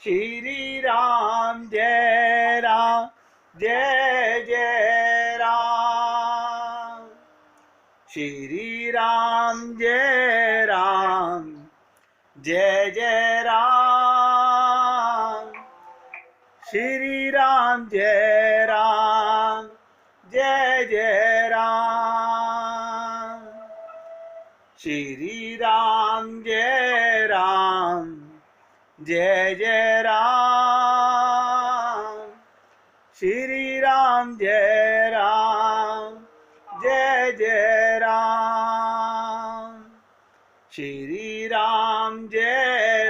श्री राम जय जय राम। श्री राम जय जय राम। श्री राम जय जय राम। श्री राम जय जय राम। श्री राम जय जय राम। श्री राम जय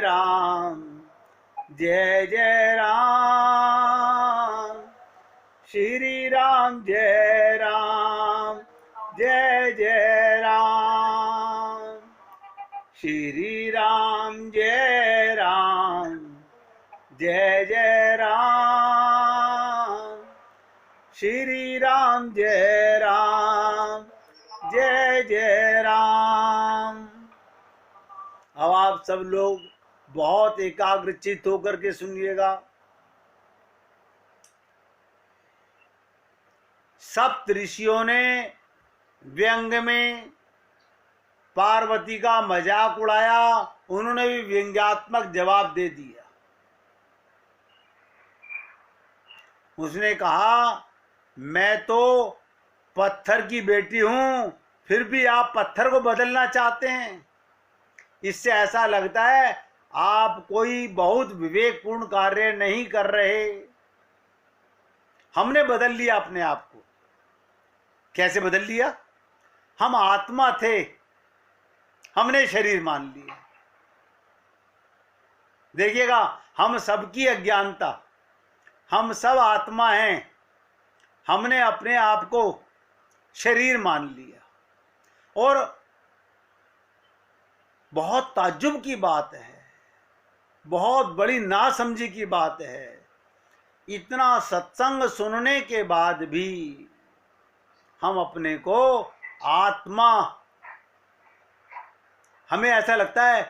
जय राम। श्री राम जय जय राम। श्री राम जय जय राम। श्री राम जय जय राम। अब आप सब लोग बहुत एकाग्रचित होकर के सुनिएगा। सप्त ऋषियों ने व्यंग में पार्वती का मजाक उड़ाया, उन्होंने भी व्यंग्यात्मक जवाब दे दिया। उसने कहा, मैं तो पत्थर की बेटी हूं, फिर भी आप पत्थर को बदलना चाहते हैं। इससे ऐसा लगता है आप कोई बहुत विवेकपूर्ण कार्य नहीं कर रहे। हमने बदल लिया अपने आप को। कैसे बदल लिया? हम आत्मा थे, हमने शरीर मान लिया। देखिएगा, हम सबकी अज्ञानता, हम सब आत्मा हैं, हमने अपने आप को शरीर मान लिया। और बहुत ताज्जुब की बात है, बहुत बड़ी नासमझी की बात है, इतना सत्संग सुनने के बाद भी हम अपने को आत्मा, हमें ऐसा लगता है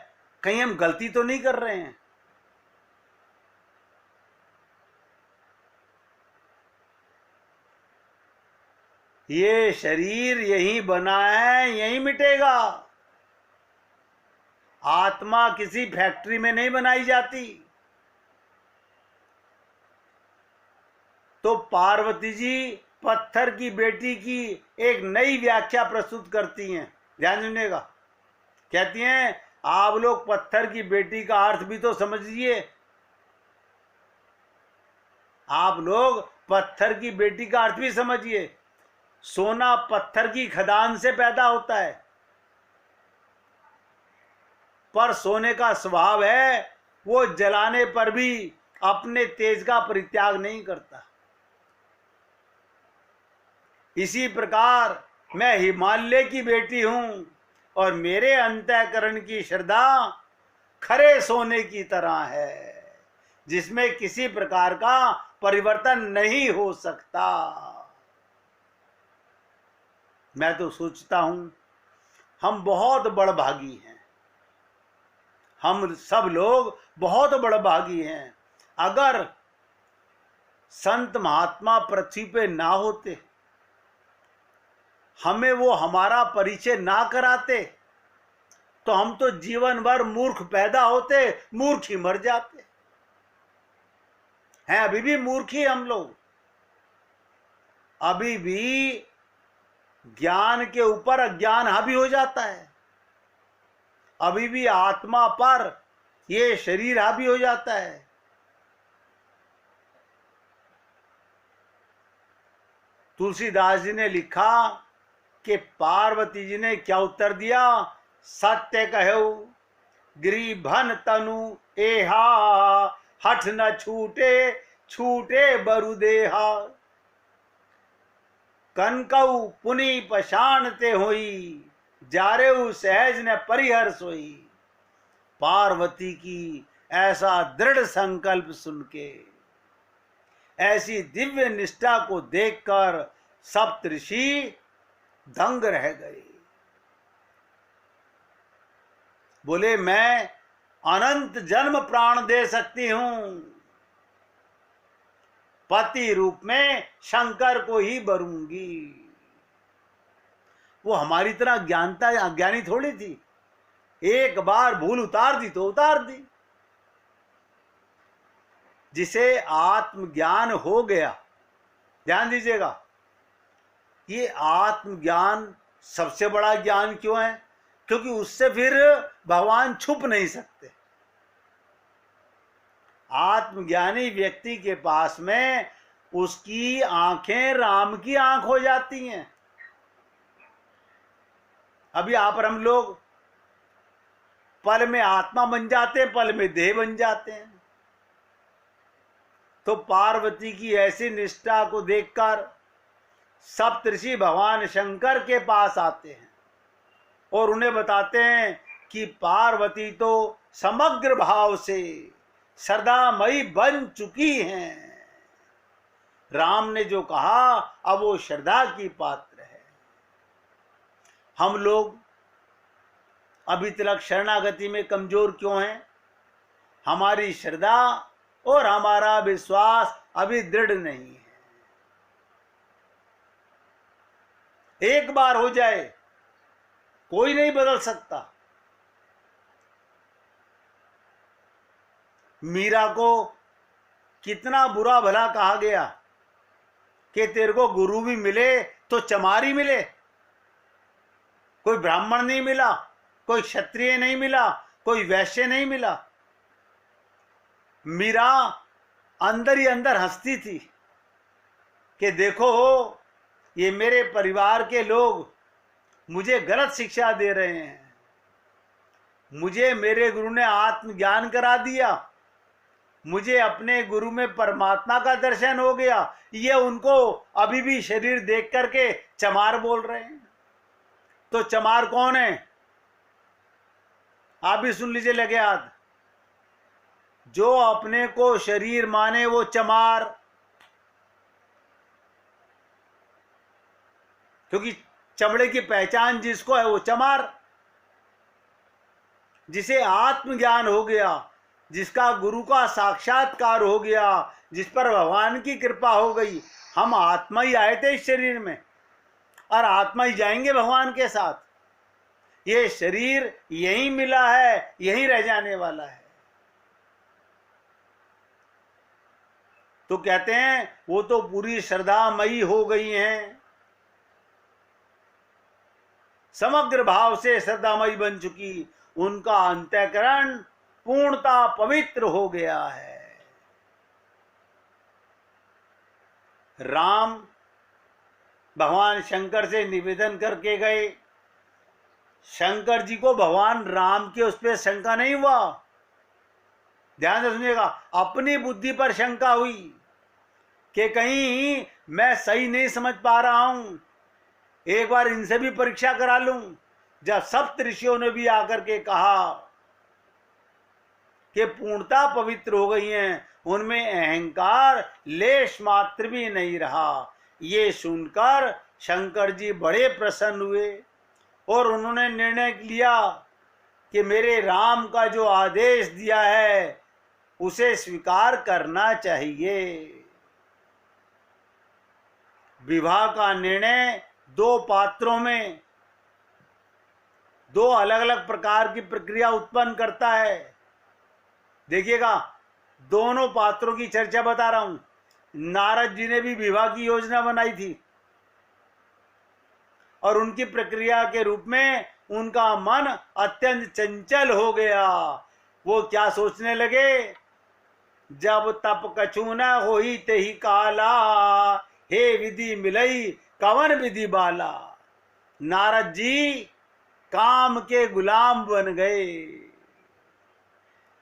कहीं हम गलती तो नहीं कर रहे हैं। ये शरीर यहीं बना है, यहीं मिटेगा। आत्मा किसी फैक्ट्री में नहीं बनाई जाती। तो पार्वती जी पत्थर की बेटी की एक नई व्याख्या प्रस्तुत करती हैं। ध्यान सुनिएगा। कहती हैं, आप लोग पत्थर की बेटी का अर्थ भी तो समझिए। आप लोग पत्थर की बेटी का अर्थ भी समझिए। सोना पत्थर की खदान से पैदा होता है, पर सोने का स्वभाव है वो जलाने पर भी अपने तेज का परित्याग नहीं करता। इसी प्रकार मैं हिमालय की बेटी हूं और मेरे अंतःकरण की श्रद्धा खरे सोने की तरह है, जिसमें किसी प्रकार का परिवर्तन नहीं हो सकता। मैं तो सोचता हूं हम बहुत बड़भागी हैं, हम सब लोग बहुत बड़भागी हैं। अगर संत महात्मा पृथ्वी पे ना होते, हमें वो हमारा परिचय ना कराते, तो हम तो जीवन भर मूर्ख पैदा होते, मूर्ख ही मर जाते हैं। अभी भी मूर्ख ही हम लोग। अभी भी ज्ञान के ऊपर अज्ञान हावी हो जाता है। अभी भी आत्मा पर ये शरीर हावी हो जाता है। तुलसीदास जी ने लिखा कि पार्वती जी ने क्या उत्तर दिया? सत्य कहो गिरिभन तनु एहा, हठ न छूटे छूटे बरुदेहा। कनकऊ पुनि पशानते होई, जारेऊ सहज न परिहर सोई। पार्वती की ऐसा दृढ़ संकल्प सुन के, ऐसी दिव्य निष्ठा को देखकर सप्तऋषि दंग रह गए। बोले, मैं अनंत जन्म प्राण दे सकती हूं, पति रूप में शंकर को ही वरूंगी। वो हमारी तरह अज्ञानी थोड़ी थी, एक बार भूल उतार दी तो उतार दी। जिसे आत्मज्ञान हो गया, ध्यान दीजिएगा, ये आत्मज्ञान सबसे बड़ा ज्ञान क्यों है? क्योंकि उससे फिर भगवान छुप नहीं सकते। आत्मज्ञानी व्यक्ति के पास में उसकी आंखें राम की आंख हो जाती हैं। अभी आप और हम लोग पल में आत्मा बन जाते हैं, पल में देह बन जाते हैं। तो पार्वती की ऐसी निष्ठा को देखकर सप्तऋषि भगवान शंकर के पास आते हैं और उन्हें बताते हैं कि पार्वती तो समग्र भाव से श्रद्धामयी बन चुकी हैं। राम ने जो कहा अब वो श्रद्धा की पात्र है। हम लोग अभी तक शरणागति में कमजोर क्यों हैं? हमारी श्रद्धा और हमारा विश्वास अभी दृढ़ नहीं है। एक बार हो जाए कोई नहीं बदल सकता। मीरा को कितना बुरा भला कहा गया कि तेरे को गुरु भी मिले तो चमार ही मिले, कोई ब्राह्मण नहीं मिला, कोई क्षत्रिय नहीं मिला, कोई वैश्य नहीं मिला। मीरा अंदर ही अंदर हंसती थी कि देखो ये मेरे परिवार के लोग मुझे गलत शिक्षा दे रहे हैं। मुझे मेरे गुरु ने आत्मज्ञान करा दिया, मुझे अपने गुरु में परमात्मा का दर्शन हो गया। ये उनको अभी भी शरीर देख करके चमार बोल रहे हैं। तो चमार कौन है? आप भी सुन लीजिए लगे हाथ। जो अपने को शरीर माने वो चमार, क्योंकि चमड़े की पहचान जिसको है वो चमार। जिसे आत्मज्ञान हो गया, जिसका गुरु का साक्षात्कार हो गया, जिस पर भगवान की कृपा हो गई। हम आत्मा ही आए थे इस शरीर में और आत्मा ही जाएंगे भगवान के साथ। ये शरीर यही मिला है, यही रह जाने वाला है। तो कहते हैं वो तो पूरी श्रद्धामयी हो गई हैं, समग्र भाव से श्रद्धामयी बन चुकी। उनका अंतःकरण पूर्णता पवित्र हो गया है। राम भगवान शंकर से निवेदन करके गए। शंकर जी को भगवान राम के उस पर शंका नहीं हुआ। ध्यान से सुनिएगा, अपनी बुद्धि पर शंका हुई कि कहीं मैं सही नहीं समझ पा रहा हूं, एक बार इनसे भी परीक्षा करा लूं। जब सप्त ऋषियों ने भी आकर के कहा कि पूर्णता पवित्र हो गई हैं, उनमें अहंकार लेश मात्र भी नहीं रहा। ये सुनकर शंकर जी बड़े प्रसन्न हुए और उन्होंने निर्णय लिया कि मेरे राम का जो आदेश दिया है उसे स्वीकार करना चाहिए। विवाह का निर्णय दो पात्रों में दो अलग अलग प्रकार की प्रक्रिया उत्पन्न करता है। देखिएगा, दोनों पात्रों की चर्चा बता रहा हूं। नारद जी ने भी विवाह की योजना बनाई थी और उनकी प्रक्रिया के रूप में उनका मन अत्यंत चंचल हो गया। वो क्या सोचने लगे, जब तप कछु न होई तेहि काला, हे विधि मिलई कवन विधि बाला। नारद जी काम के गुलाम बन गए,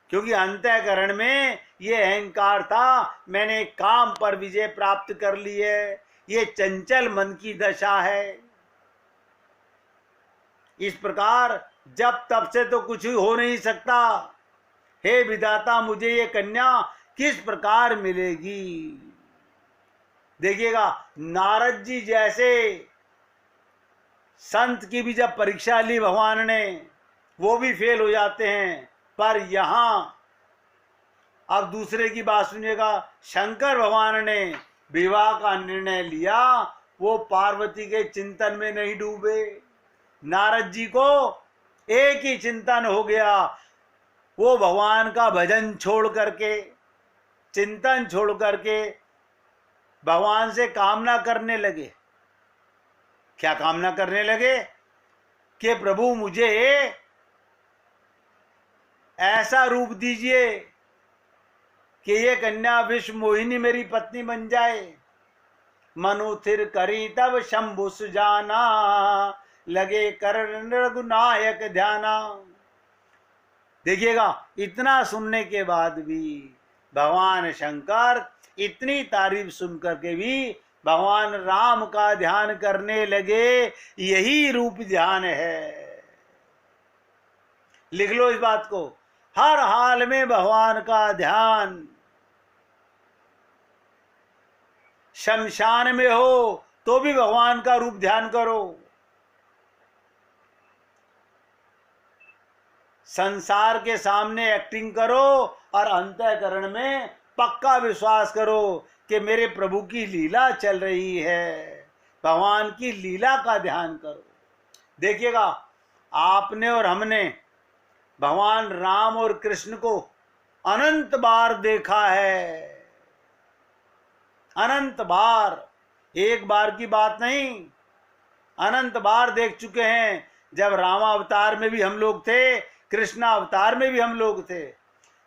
क्योंकि अंतःकरण में ये अहंकार था, मैंने काम पर विजय प्राप्त कर ली है। ये चंचल मन की दशा है। इस प्रकार जब तब से तो कुछ हो नहीं सकता। हे विधाता, मुझे ये कन्या किस प्रकार मिलेगी। देखिएगा, नारद जी जैसे संत की भी जब परीक्षा ली भगवान ने, वो भी फेल हो जाते हैं पर यहां अब दूसरे की बात सुनिएगा। शंकर भगवान ने विवाह का निर्णय लिया, वो पार्वती के चिंतन में नहीं डूबे। नारद जी को एक ही चिंतन हो गया, वो भगवान का भजन छोड़ करके, चिंतन छोड़ करके भगवान से कामना करने लगे। क्या कामना करने लगे कि प्रभु मुझे ऐसा रूप दीजिए कि ये कन्या विश्व मोहिनी मेरी पत्नी बन जाए। मनु थिर करी तब शंभु सुजाना, लगे करण रघुनायक ध्याना। देखिएगा, इतना सुनने के बाद भी भगवान शंकर इतनी तारीफ सुन करके भी भगवान राम का ध्यान करने लगे। यही रूप ध्यान है। लिख लो इस बात को, हर हाल में भगवान का ध्यान। शमशान में हो तो भी भगवान का रूप ध्यान करो। संसार के सामने एक्टिंग करो और अंतःकरण में पक्का विश्वास करो कि मेरे प्रभु की लीला चल रही है। भगवान की लीला का ध्यान करो। देखिएगा, आपने और हमने भगवान राम और कृष्ण को अनंत बार देखा है, अनंत बार, एक बार की बात नहीं, अनंत बार देख चुके हैं। जब रामावतार में भी हम लोग थे, कृष्ण अवतार में भी हम लोग थे,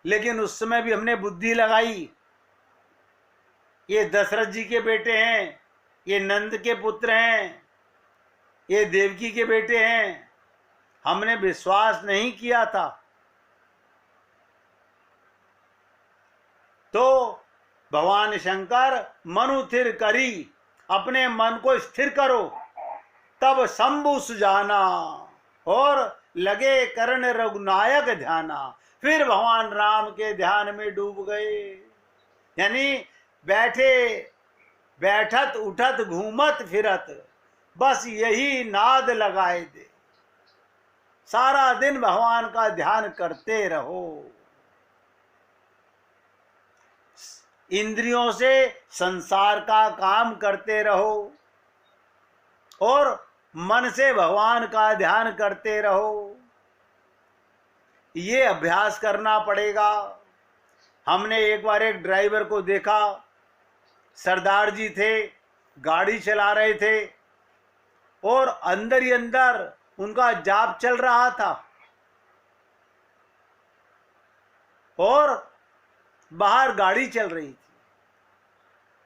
लेकिन उस समय भी हमने बुद्धि लगाई। ये दशरथ जी के बेटे हैं, ये नंद के पुत्र हैं, ये देवकी के बेटे हैं, हमने विश्वास नहीं किया था। तो भगवान शंकर मनु थिर करी, अपने मन को स्थिर करो, तब शंभु सुजाना, और लगे करण रघुनायक ध्याना। फिर भगवान राम के ध्यान में डूब गए। यानी बैठे बैठत उठत घूमत फिरत बस यही नाद लगाए दे, सारा दिन भगवान का ध्यान करते रहो। इंद्रियों से संसार का काम करते रहो और मन से भगवान का ध्यान करते रहो। ये अभ्यास करना पड़ेगा। हमने एक बार एक ड्राइवर को देखा, सरदार जी थे, गाड़ी चला रहे थे और अंदर ही अंदर उनका जाप चल रहा था और बाहर गाड़ी चल रही थी।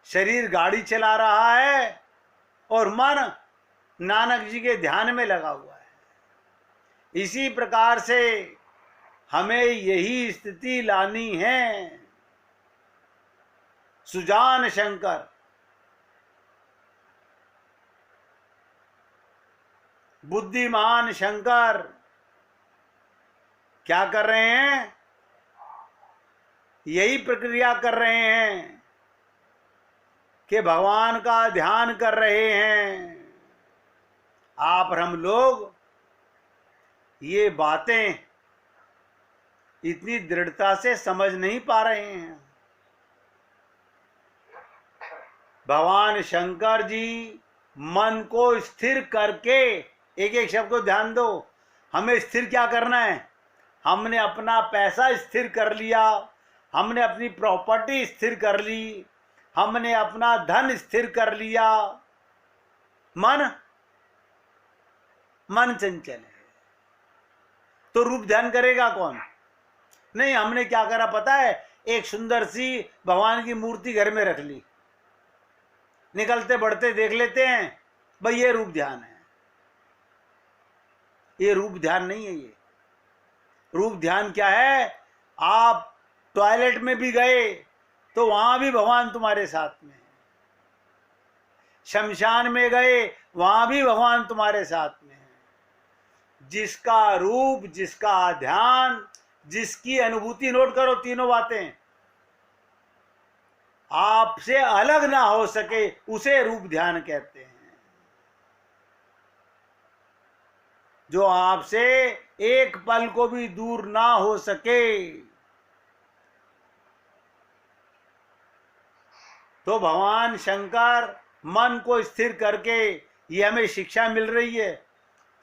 शरीर गाड़ी चला रहा है और मन नानक जी के ध्यान में लगा हुआ है। इसी प्रकार से हमें यही स्थिति लानी है। सुजान शंकर, बुद्धिमान शंकर क्या कर रहे हैं? यही प्रक्रिया कर रहे हैं कि भगवान का ध्यान कर रहे हैं। आप और हम लोग ये बातें इतनी दृढ़ता से समझ नहीं पा रहे हैं। भगवान शंकर जी मन को स्थिर करके, एक एक शब्द को ध्यान दो, हमें स्थिर क्या करना है? हमने अपना पैसा स्थिर कर लिया, हमने अपनी प्रॉपर्टी स्थिर कर ली, हमने अपना धन स्थिर कर लिया। मन चंचल है तो रूप ध्यान करेगा कौन? नहीं, हमने क्या करा पता है? एक सुंदर सी भगवान की मूर्ति घर में रख ली, निकलते बढ़ते देख लेते हैं, भाई ये रूप ध्यान है। ये रूप ध्यान नहीं है। ये रूप ध्यान क्या है? आप टॉयलेट में भी गए तो वहां भी भगवान तुम्हारे साथ में है, शमशान में गए वहां भी भगवान तुम्हारे साथ में है। जिसका रूप, जिसका ध्यान, जिसकी अनुभूति, नोट करो तीनों बातें, आपसे अलग ना हो सके उसे रूप ध्यान कहते हैं। जो आपसे एक पल को भी दूर ना हो सके। तो भगवान शंकर मन को स्थिर करके, ये हमें शिक्षा मिल रही है,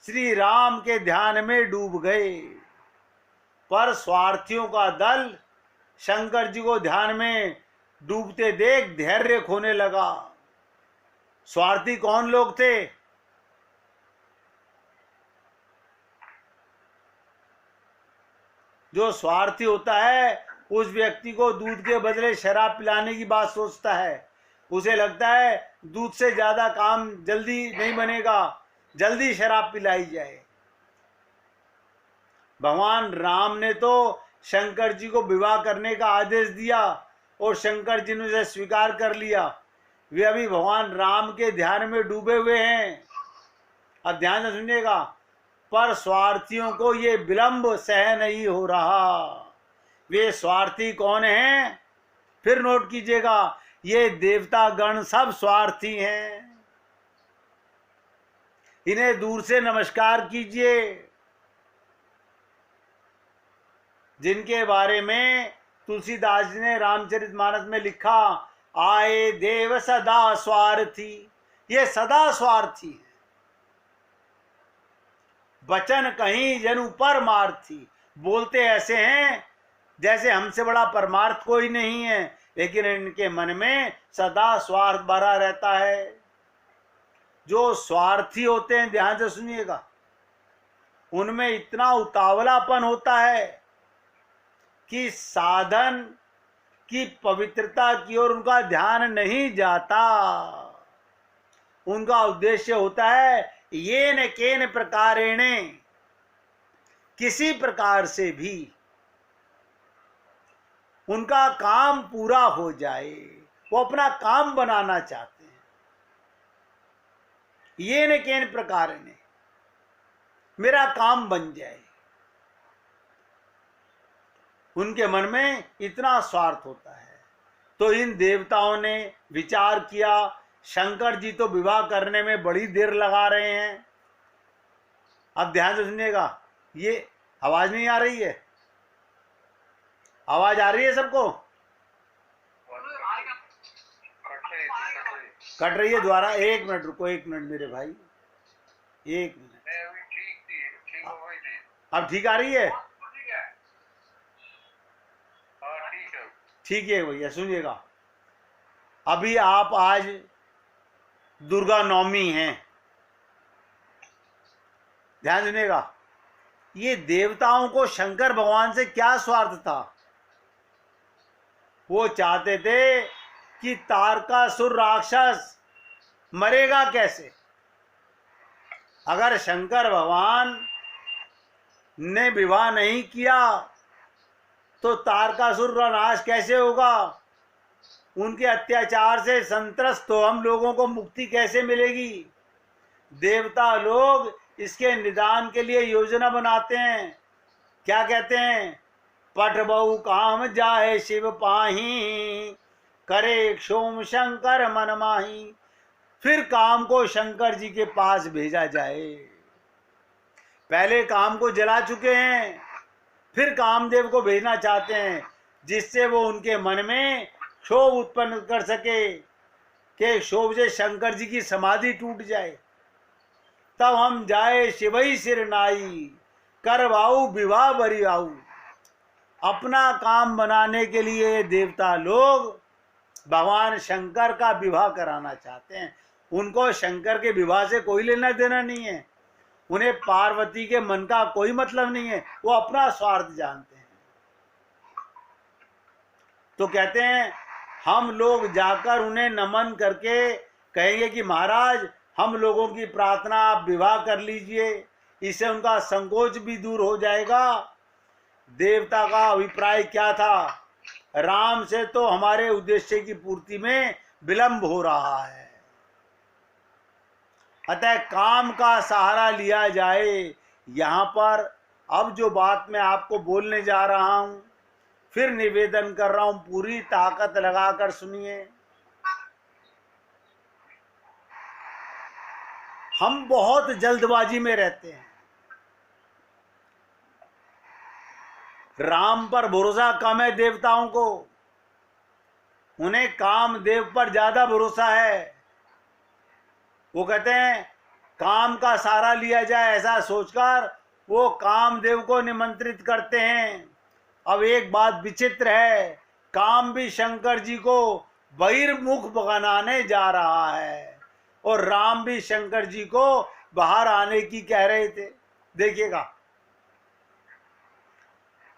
श्री राम के ध्यान में डूब गए। पर स्वार्थियों का दल शंकर जी को ध्यान में डूबते देख धैर्य खोने लगा। स्वार्थी कौन लोग थे? जो स्वार्थी होता है उस व्यक्ति को दूध के बदले शराब पिलाने की बात सोचता है। उसे लगता है दूध से ज्यादा काम जल्दी नहीं बनेगा, जल्दी शराब पिलाई जाए। भगवान राम ने तो शंकर जी को विवाह करने का आदेश दिया और शंकर जी ने उसे स्वीकार कर लिया। वे अभी भगवान राम के ध्यान में डूबे हुए हैं। अब ध्यान से सुनिएगा, पर स्वार्थियों को ये विलंब सह नहीं हो रहा। वे स्वार्थी कौन हैं? फिर नोट कीजिएगा, ये देवता गण सब स्वार्थी हैं। इन्हें दूर से नमस्कार कीजिए। जिनके बारे में तुलसीदास जी ने रामचरितमानस में लिखा, आए देव सदा स्वार्थी। ये सदा स्वार्थी है। वचन कहीं जनु परमार्थी। बोलते ऐसे हैं जैसे हमसे बड़ा परमार्थ कोई नहीं है, लेकिन इनके मन में सदा स्वार्थ भरा रहता है। जो स्वार्थी होते हैं, ध्यान से सुनिएगा, उनमें इतना उतावलापन होता है कि साधन की पवित्रता की ओर उनका ध्यान नहीं जाता। उनका उद्देश्य होता है ये न केन प्रकारेण, किसी प्रकार से भी उनका काम पूरा हो जाए। वो अपना काम बनाना चाहते हैं। ये न केन प्रकारेण, मेरा काम बन जाए। उनके मन में इतना स्वार्थ होता है। तो इन देवताओं ने विचार किया, शंकर जी तो विवाह करने में बड़ी देर लगा रहे हैं। अब ध्यान से सुनिएगा, ये आवाज नहीं आ रही है? आवाज आ रही है सबको? कट रही है द्वारा। एक मिनट रुको, एक मिनट मेरे भाई, एक मिनट। अब ठीक आ रही है? ठीक है भैया, सुनिएगा। अभी आप आज दुर्गा नवमी है, ध्यान सुनिएगा। ये देवताओं को शंकर भगवान से क्या स्वार्थ था? वो चाहते थे कि तारकासुर राक्षस मरेगा कैसे। अगर शंकर भगवान ने विवाह नहीं किया तो तारकासुर का नाश कैसे होगा? उनके अत्याचार से संत्रस्त तो हम लोगों को मुक्ति कैसे मिलेगी? देवता लोग इसके निदान के लिए योजना बनाते हैं। क्या कहते हैं? पट बहु काम जाए शिव पाही, करे क्षोम शंकर मन माही। फिर काम को शंकर जी के पास भेजा जाए। पहले काम को जला चुके हैं, फिर कामदेव को भेजना चाहते हैं, जिससे वो उनके मन में क्षोभ उत्पन्न कर सके कि क्षोभ से शंकर जी की समाधि टूट जाए। तब हम जाए शिवई सिर नाई, करवाऊ विवाह बरियाऊ। अपना काम बनाने के लिए देवता लोग भगवान शंकर का विवाह कराना चाहते हैं। उनको शंकर के विवाह से कोई लेना देना नहीं है। उन्हें पार्वती के मन का कोई मतलब नहीं है। वो अपना स्वार्थ जानते हैं। तो कहते हैं हम लोग जाकर उन्हें नमन करके कहेंगे कि महाराज, हम लोगों की प्रार्थना आप विवाह कर लीजिए, इससे उनका संकोच भी दूर हो जाएगा। देवता का अभिप्राय क्या था? राम से तो हमारे उद्देश्य की पूर्ति में विलंब हो रहा है, अतः काम का सहारा लिया जाए। यहाँ पर अब जो बात मैं आपको बोलने जा रहा हूं, फिर निवेदन कर रहा हूं, पूरी ताकत लगाकर सुनिए। हम बहुत जल्दबाजी में रहते हैं। राम पर भरोसा कम है देवताओं को, उन्हें कामदेव पर ज्यादा भरोसा है। वो कहते हैं काम का सहारा लिया जाए, ऐसा सोचकर वो कामदेव को निमंत्रित करते हैं। अब एक बात विचित्र है, काम भी शंकर जी को बहिर्मुख बनाने जा रहा है और राम भी शंकर जी को बाहर आने की कह रहे थे। देखिएगा,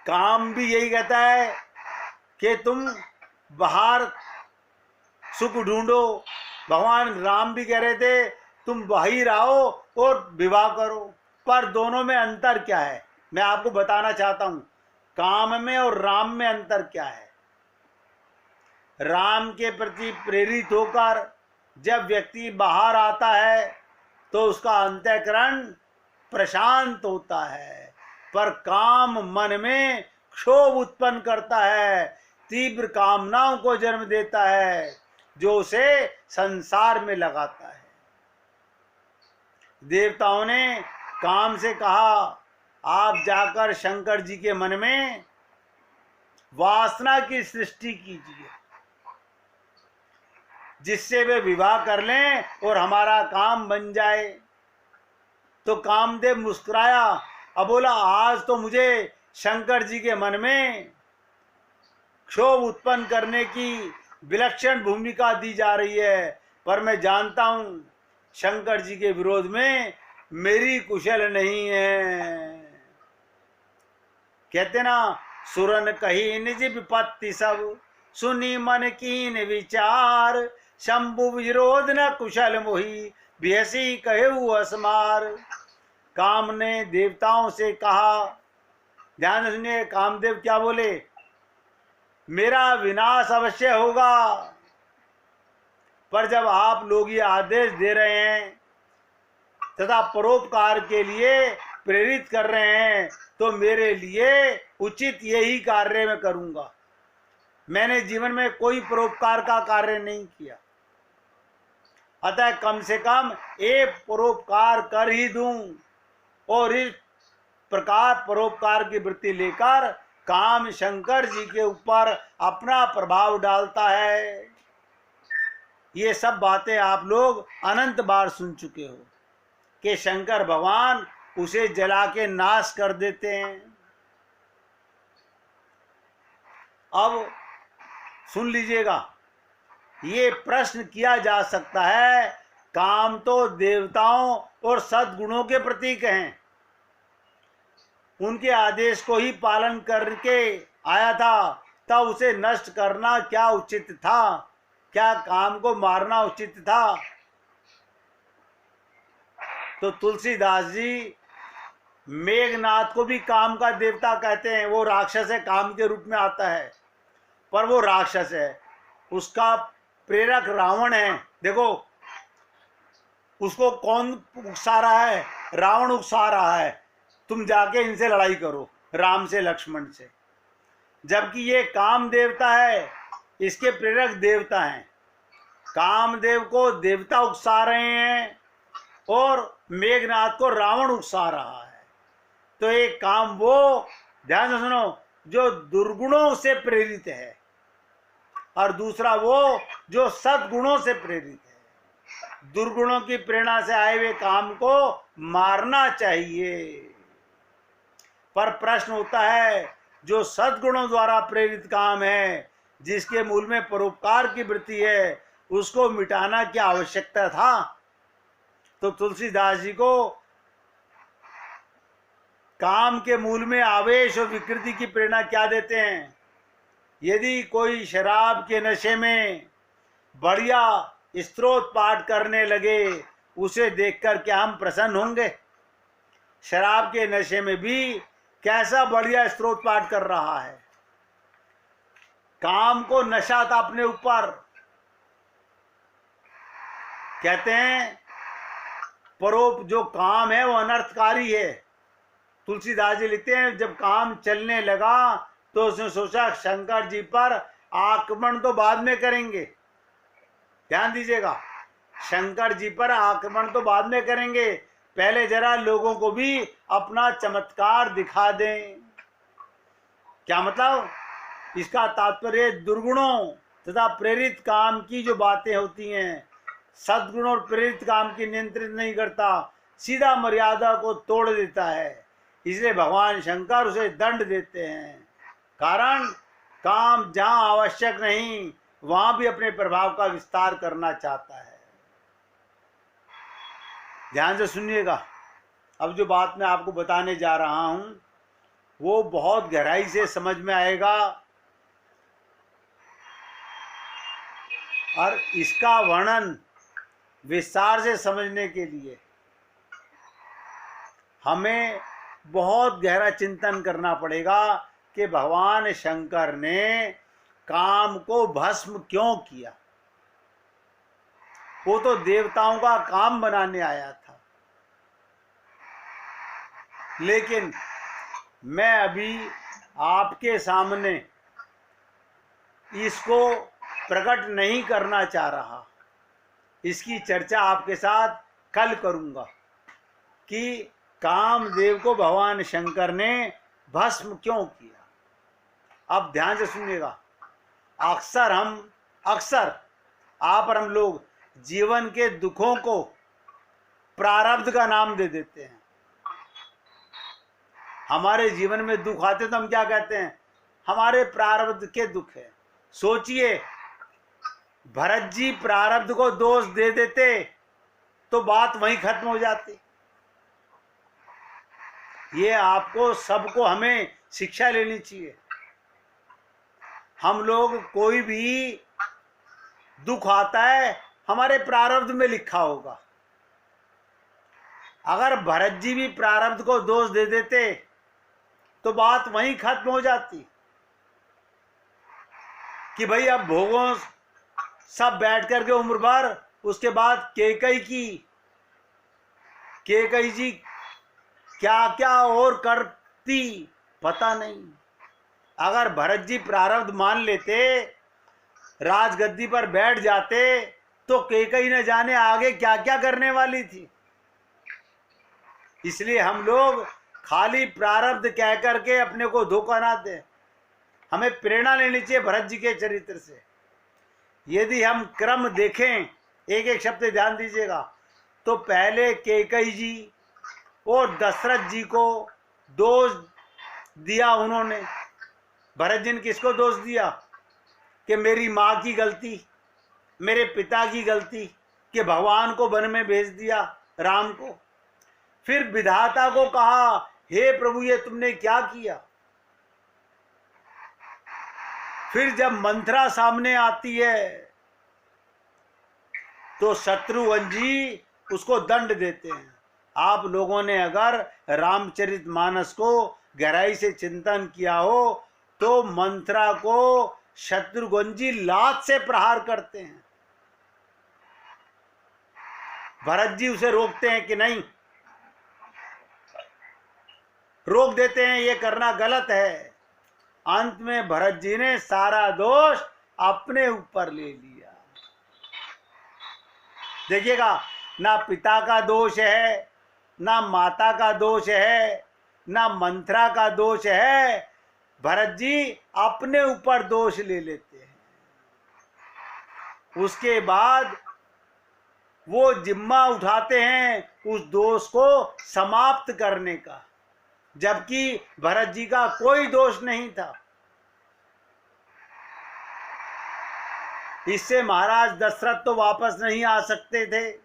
काम भी यही कहता है कि तुम बाहर सुख ढूंढो, भगवान राम भी कह रहे थे तुम बाहर आओ और विवाह करो। पर दोनों में अंतर क्या है, मैं आपको बताना चाहता हूं। काम में और राम में अंतर क्या है। राम के प्रति प्रेरित होकर जब व्यक्ति बाहर आता है तो उसका अंतःकरण प्रशांत होता है, पर काम मन में क्षोभ उत्पन्न करता है, तीव्र कामनाओं को जन्म देता है जो उसे संसार में लगाता है। देवताओं ने काम से कहा आप जाकर शंकर जी के मन में वासना की सृष्टि कीजिए जिससे वे विवाह कर लें और हमारा काम बन जाए। तो कामदेव मुस्कुराया अब बोला आज तो मुझे शंकर जी के मन में क्षोभ उत्पन्न करने की विलक्षण भूमिका दी जा रही है, पर मैं जानता हूं शंकर जी के विरोध में मेरी कुशल नहीं है। कहते ना सुरन कही निज विपत्ति सब, सुनी मन कीन विचार, शंभु विरोध न कुशल मोही, बिहसी कहु असमार। काम ने देवताओं से कहा, ध्यान सुनिए कामदेव क्या बोले, मेरा विनाश अवश्य होगा, पर जब आप लोग ये आदेश दे रहे हैं तथा परोपकार के लिए प्रेरित कर रहे हैं तो मेरे लिए उचित यही कार्य मैं करूंगा। मैंने जीवन में कोई परोपकार का कार्य नहीं किया, अतः कम से कम एक परोपकार कर ही दूं। और इस प्रकार परोपकार की वृत्ति लेकर काम शंकर जी के ऊपर अपना प्रभाव डालता है। ये सब बातें आप लोग अनंत बार सुन चुके हो कि शंकर भगवान उसे जला के नाश कर देते हैं। अब सुन लीजिएगा, ये प्रश्न किया जा सकता है, काम तो देवताओं और सद्गुणों के प्रतीक हैं, उनके आदेश को ही पालन करके आया था, तब उसे नष्ट करना क्या उचित था? क्या काम को मारना उचित था? तो तुलसीदास जी मेघनाथ को भी काम का देवता कहते हैं। वो राक्षस है, काम के रूप में आता है, पर वो राक्षस है, उसका प्रेरक रावण है। देखो उसको कौन उकसा रहा है? रावण उकसा रहा है, तुम जाके इनसे लड़ाई करो, राम से लक्ष्मण से। जबकि ये काम देवता है, इसके प्रेरक देवता हैं। कामदेव को देवता उकसा रहे हैं और मेघनाथ को रावण उकसा रहा है। तो एक काम वो, ध्यान से सुनो, जो दुर्गुणों से प्रेरित है और दूसरा वो जो सद्गुणों से प्रेरित है। दुर्गुणों की प्रेरणा से आए हुए काम को मारना चाहिए, पर प्रश्न होता है जो सद्गुणों द्वारा प्रेरित काम है, जिसके मूल में परोपकार की वृत्ति है, उसको मिटाना क्या आवश्यकता था? तो तुलसीदास जी को काम के मूल में आवेश और विकृति की प्रेरणा क्या देते हैं? यदि कोई शराब के नशे में बढ़िया स्तोत्र पाठ करने लगे, उसे देखकर क्या हम प्रसन्न होंगे? शराब के नशे में भी कैसा बढ़िया स्तोत्र पाठ कर रहा है। काम को नशा था अपने ऊपर। कहते हैं जो काम है वो अनर्थकारी है। तुलसीदास जी लिखते हैं जब काम चलने लगा तो उसने सोचा शंकर जी पर आक्रमण तो बाद में करेंगे। ध्यान दीजिएगा, शंकर जी पर आक्रमण तो बाद में करेंगे, पहले जरा लोगों को भी अपना चमत्कार दिखा दें। क्या मतलब? इसका तात्पर्य दुर्गुणों तथा प्रेरित काम की जो बातें होती हैं, सद्गुण और प्रेरित काम की नियंत्रित नहीं करता, सीधा मर्यादा को तोड़ देता है। इसलिए भगवान शंकर उसे दंड देते हैं। कारण, काम जहां आवश्यक नहीं वहां भी अपने प्रभाव का विस्तार करना चाहता है। ध्यान से सुनिएगा। अब जो बात मैं आपको बताने जा रहा हूं वो बहुत गहराई से समझ में आएगा, और इसका वर्णन विस्तार से समझने के लिए हमें बहुत गहरा चिंतन करना पड़ेगा कि भगवान शंकर ने काम को भस्म क्यों किया। वो तो देवताओं का काम बनाने आया था, लेकिन मैं अभी आपके सामने इसको प्रकट नहीं करना चाह रहा। इसकी चर्चा आपके साथ कल करूंगा कि कामदेव को भगवान शंकर ने भस्म क्यों किया। अब ध्यान से सुनिएगा। अक्सर आप और हम लोग जीवन के दुखों को प्रारब्ध का नाम दे देते हैं। हमारे जीवन में दुख आते तो हम क्या कहते हैं? हमारे प्रारब्ध के दुख है। सोचिए, भरत जी प्रारब्ध को दोष दे देते तो बात वहीं खत्म हो जाती। ये आपको सबको हमें शिक्षा लेनी चाहिए। हम लोग कोई भी दुख आता है हमारे प्रारब्ध में लिखा होगा। अगर भरत जी भी प्रारब्ध को दोष दे देते तो बात वहीं खत्म हो जाती कि भाई अब भोगों सब बैठ करके उम्र भर, उसके बाद केकई जी क्या क्या और करती पता नहीं। अगर भरत जी प्रारब्ध मान लेते, राजगद्दी पर बैठ जाते, तो केकई न जाने आगे क्या क्या करने वाली थी। इसलिए हम लोग खाली प्रारब्ध कह करके अपने को धोखा ना दें। हमें प्रेरणा लेनी चाहिए भरत जी के चरित्र से। यदि हम क्रम देखें, एक एक शब्द ध्यान दीजिएगा, तो पहले केकई जी और दशरथ जी को दोष दिया उन्होंने। भरत जी ने किसको दोष दिया? कि मेरी माँ की गलती, मेरे पिता की गलती कि भगवान को वन में भेज दिया, राम को। फिर विधाता को कहा, हे प्रभु ये तुमने क्या किया। फिर जब मंथरा सामने आती है तो शत्रुघ्न जी उसको दंड देते हैं। आप लोगों ने अगर रामचरितमानस को गहराई से चिंतन किया हो तो मंथरा को शत्रुघ्न जी लात से प्रहार करते हैं। भरत जी उसे रोकते हैं कि नहीं, रोक देते हैं, ये करना गलत है। अंत में भरत जी ने सारा दोष अपने ऊपर ले लिया। देखिएगा, ना पिता का दोष है, ना माता का दोष है, ना मंथरा का दोष है। भरत जी अपने ऊपर दोष ले लेते हैं। उसके बाद वो जिम्मा उठाते हैं उस दोष को समाप्त करने का, जबकि भरत जी का कोई दोष नहीं था। इससे महाराज दशरथ तो वापस नहीं आ सकते थे,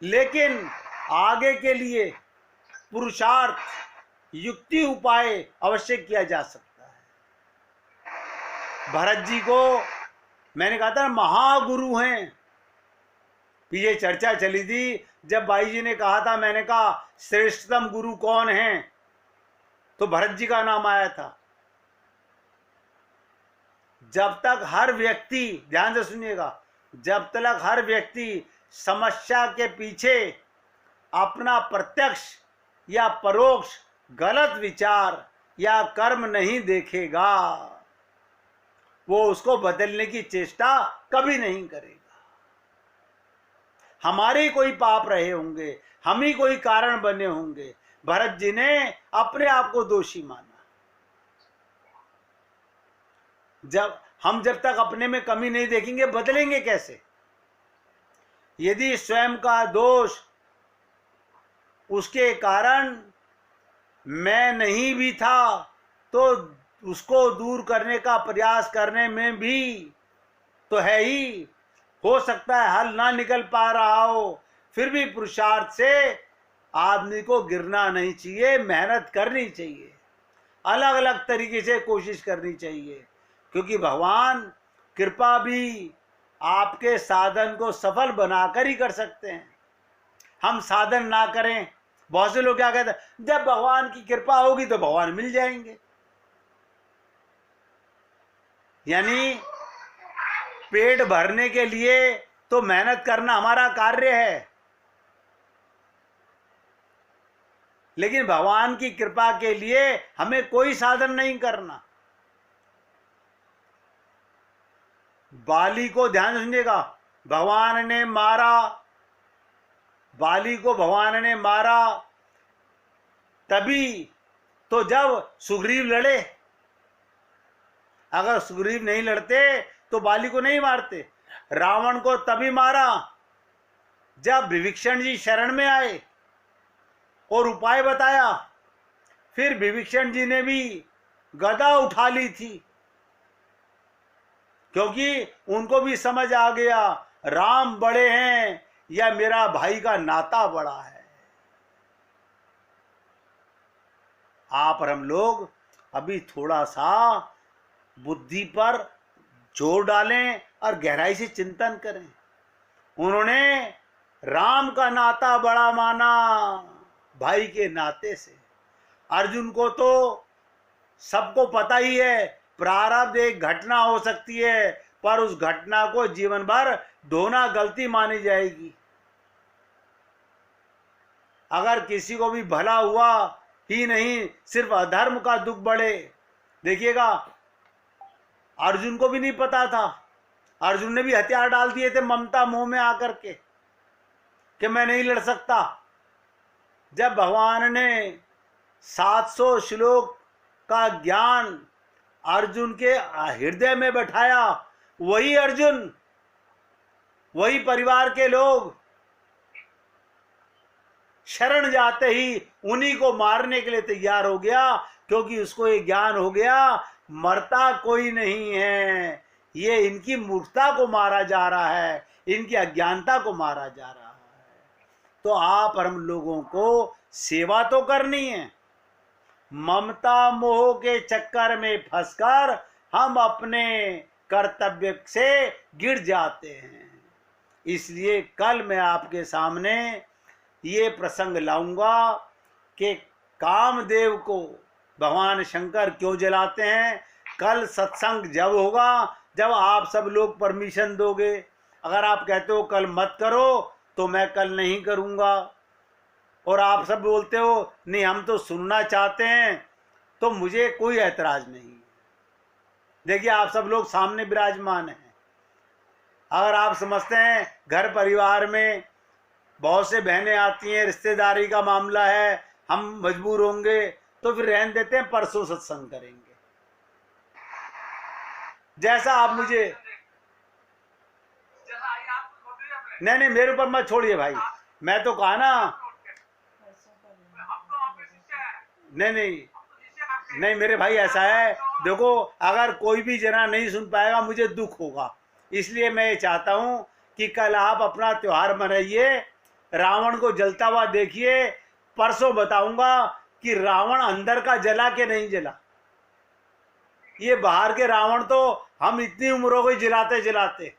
लेकिन आगे के लिए पुरुषार्थ, युक्ति, उपाय अवश्य किया जा सकता है। भरत जी को मैंने कहा था महागुरु हैं। पीछे चर्चा चली थी जब भाई जी ने कहा था, मैंने कहा श्रेष्ठतम गुरु कौन है, तो भरत जी का नाम आया था। जब तक हर व्यक्ति, ध्यान से सुनिएगा, जब तक हर व्यक्ति समस्या के पीछे अपना प्रत्यक्ष या परोक्ष गलत विचार या कर्म नहीं देखेगा, वो उसको बदलने की चेष्टा कभी नहीं करेगा। हमारे ही कोई पाप रहे होंगे, हम ही कोई कारण बने होंगे। भरत जी ने अपने आप को दोषी माना। जब तक अपने में कमी नहीं देखेंगे बदलेंगे कैसे? यदि स्वयं का दोष उसके कारण मैं नहीं भी था तो उसको दूर करने का प्रयास करने में भी तो है ही। हो सकता है हल ना निकल पा रहा हो, फिर भी पुरुषार्थ से आदमी को गिरना नहीं चाहिए, मेहनत करनी चाहिए, अलग अलग तरीके से कोशिश करनी चाहिए, क्योंकि भगवान कृपा भी आपके साधन को सफल बनाकर ही कर सकते हैं। हम साधन ना करें, बहुत से लोग क्या कहते हैं, जब भगवान की कृपा होगी तो भगवान मिल जाएंगे। यानी पेट भरने के लिए तो मेहनत करना हमारा कार्य है, लेकिन भगवान की कृपा के लिए हमें कोई साधन नहीं करना। बाली को ध्यान सुनिएगा, भगवान ने मारा, बाली को भगवान ने मारा तभी तो जब सुग्रीव लड़े। अगर सुग्रीव नहीं लड़ते तो बाली को नहीं मारते। रावण को तभी मारा जब विभीषण जी शरण में आए और उपाय बताया। फिर विभीषण जी ने भी गदा उठा ली थी, क्योंकि उनको भी समझ आ गया राम बड़े हैं या मेरा भाई का नाता बड़ा है। आप और हम लोग अभी थोड़ा सा बुद्धि पर जोर डालें और गहराई से चिंतन करें। उन्होंने राम का नाता बड़ा माना भाई के नाते से। अर्जुन को तो सबको पता ही है, प्रारब्ध एक घटना हो सकती है, पर उस घटना को जीवन भर ढोना गलती मानी जाएगी। अगर किसी को भी भला हुआ ही नहीं, सिर्फ अधर्म का दुख बढ़े। देखिएगा, अर्जुन को भी नहीं पता था, अर्जुन ने भी हथियार डाल दिए थे ममता मोह में आकर के कि मैं नहीं लड़ सकता। जब भगवान ने 700 श्लोक का ज्ञान अर्जुन के हृदय में बैठाया, वही अर्जुन, वही परिवार के लोग शरण जाते ही उन्हीं को मारने के लिए तैयार हो गया, क्योंकि उसको ये ज्ञान हो गया मरता कोई नहीं है, ये इनकी मूर्खता को मारा जा रहा है, इनकी अज्ञानता को मारा जा रहा है। तो आप और हम लोगों को सेवा तो करनी है, ममता मोह के चक्कर में फंसकर हम अपने कर्तव्य से गिर जाते हैं। इसलिए कल मैं आपके सामने ये प्रसंग लाऊंगा कि कामदेव को भगवान शंकर क्यों जलाते हैं। कल सत्संग जब होगा जब आप सब लोग परमिशन दोगे। अगर आप कहते हो कल मत करो तो मैं कल नहीं करूँगा, और आप सब बोलते हो नहीं हम तो सुनना चाहते हैं, तो मुझे कोई ऐतराज नहीं। देखिए, आप सब लोग सामने विराजमान हैं। अगर आप समझते हैं घर परिवार में बहुत से बहनें आती हैं, रिश्तेदारी का मामला है, हम मजबूर होंगे, तो फिर रहने देते हैं, परसों सत्संग करेंगे। जैसा आप मुझे नहीं मेरे ऊपर मत छोड़िए भाई, मैं तो कहा ना। नहीं मेरे भाई, ऐसा है, देखो अगर कोई भी जना नहीं सुन पाएगा मुझे दुख होगा। इसलिए मैं ये चाहता हूँ कि कल आप अपना त्योहार मनाइए, रावण को जलता हुआ देखिए। परसों बताऊंगा कि रावण अंदर का जला के नहीं जला। ये बाहर के रावण तो हम इतनी उम्र हो गई जलाते जलाते,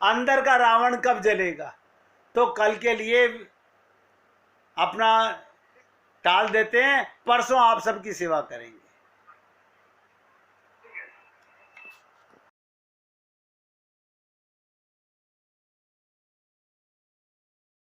अंदर का रावण कब जलेगा। तो कल के लिए अपना टाल देते हैं, परसों आप सबकी सेवा करेंगे।